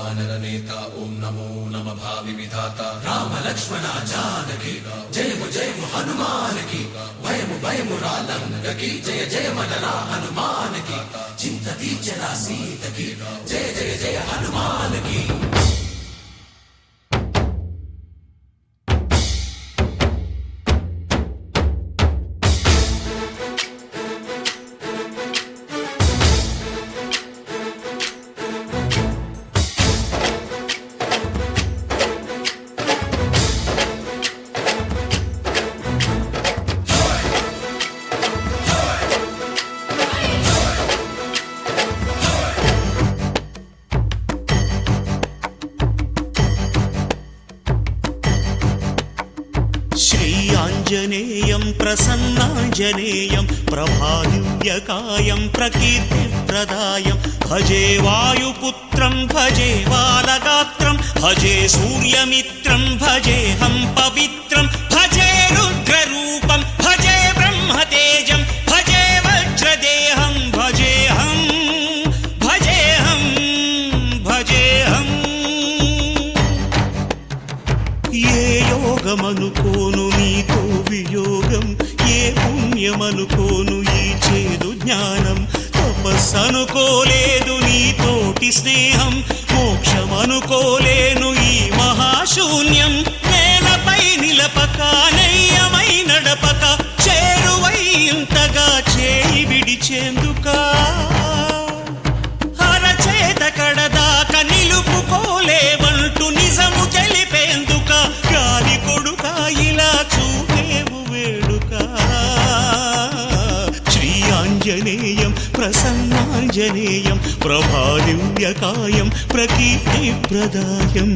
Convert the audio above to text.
वानरनेता ओम नमो नमः भावि विधाता राम लक्ष्मण जानकी जयमु जयमु हनुमान की भयमु भयमु रालंक की जय जय मनरा हनुमान की चिंत दीचरा सीत की जय जय जय हनुमान की। श्रीयाञ्जनेयं प्रसन्नाञ्जनेयं प्रभादिव्यकायं प्रकीर्तिप्रदायं भजे वायुपुत्रं भजे बालगात्रं भजे सूर्यमित्रं भजेऽहं पवित्रं भजे रुद्ररूपं भजे ब्रह्मतेजं भजे वज्रदेहं भजेऽहं ये योगमनुकोनु नीतो वियोगं ये पुण्यमनुकोनु ఈ చేదు జ్ఞానం తపస్సనుకోలేదు నీతోటి స్నేహం మోక్షమనుకోలేను ఈ మహాశూన్యం నేలపై నిలపక నెయ్యమై నడపక చేరువై ఇంతగా చేయి విడిచేందుకా అరచేత కడదాక నిలుపుకోలేవంటూ నిజము తెలిపేందుక గాలి కొడుక ఇలా చూపేవు వేడుక శ్రీ ఆంజనేయం ప్రసన్నాంజనేయం ప్రభాదివ్యకాయం ప్రకీర్తిప్రదాయం।